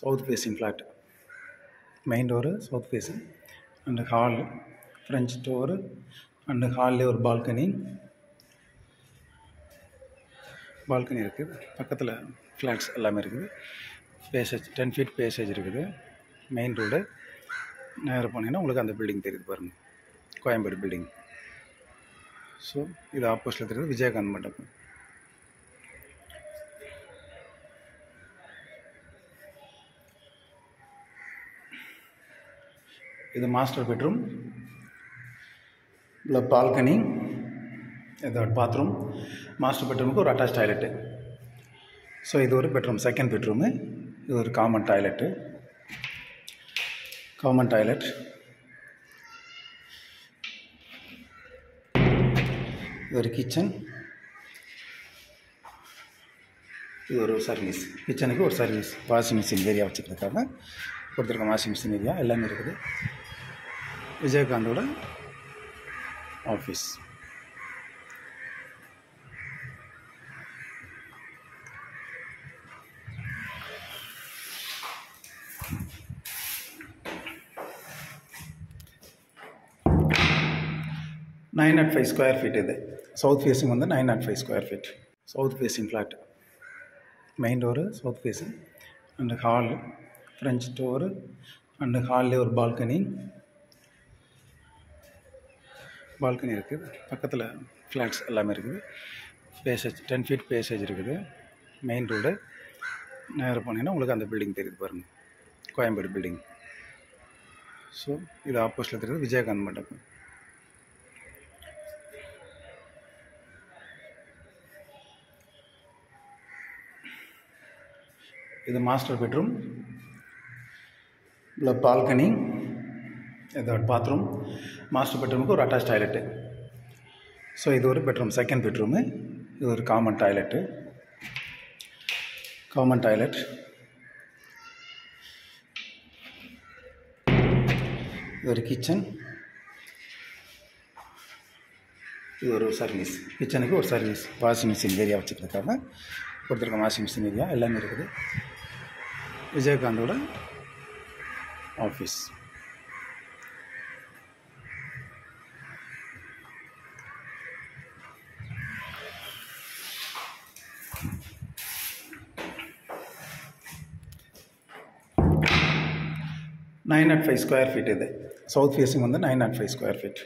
south facing flat. Main door south facing and hall, French door and hall or balcony இருக்குது. பக்கத்தில் flats எல்லாமே இருக்குது. Passage 10 feet passage இருக்குது. Main road நேராக போனீங்கன்னா உங்களுக்கு அந்த பில்டிங் தெரியுது பாருங்கள், கோயம்பேடு பில்டிங். ஸோ இது ஆப்போசிட்டில் தெரியுது விஜயகாந்த் மண்டபம். இது மாஸ்டர் பெட்ரூம், இல்லை பால்கனி, இதோட பாத்ரூம். மாஸ்டர் பெட்ரூமுக்கு ஒரு அட்டாச் டாய்லெட்டு. ஸோ இது ஒரு பெட்ரூம், செகண்ட் பெட்ரூமு. இது ஒரு காமன் டாய்லெட். இது ஒரு கிச்சன். இது ஒரு சர்வீஸ், கிச்சனுக்கு ஒரு சர்வீஸ், வாஷிங் மிஷின் ஏரியா வச்சுக்கிறதுக்காக கொடுத்துருக்க வாஷிங் மிஷின் ஏரியா எல்லாமே இருக்குது. விஜயகாந்தோட office. Nine naught 5 square feet. இது சவுத் ஃபேஸிங் வந்து 905 square feet. South facing flat. Main door south facing and hall, French door and ஹால்லே ஒரு பால்கனி இருக்குது. பக்கத்தில் ஃப்ளாட்ஸ் எல்லாமே இருக்குது. பேசேஜ் 10 feet பேசேஜ் இருக்குது. மெயின் ரோடு நேராக போனீங்கன்னா உங்களுக்கு அந்த பில்டிங் தெரியுது பாருங்கள், கோயம்பேடு பில்டிங். ஸோ இது ஆப்போசிட்டில் தெரியுது விஜயகாந்த் மண்டபம். இது மாஸ்டர் பெட்ரூம், இல்லை பால்கனி, இதோட பாத்ரூம். மாஸ்டர் பெட்ரூமுக்கு ஒரு அட்டாச் டாய்லெட்டு. ஸோ இது ஒரு பெட்ரூம், செகண்ட் பெட்ரூமு. இது ஒரு காமன் டாய்லெட். இது ஒரு கிச்சன். இது ஒரு சர்வீஸ், கிச்சனுக்கு ஒரு சர்வீஸ், வாஷிங் மிஷின் ஏரியா வச்சுக்கிறதுக்காக கொடுத்துருக்க வாஷிங் மிஷின் ஏரியா எல்லாமே இருக்குது. விஜயகாந்தோட office. Nine naught 5 square feet. இது சவுத் ஃபேஸிங் வந்து 905 ஸ்கொயர் ஃபீட்.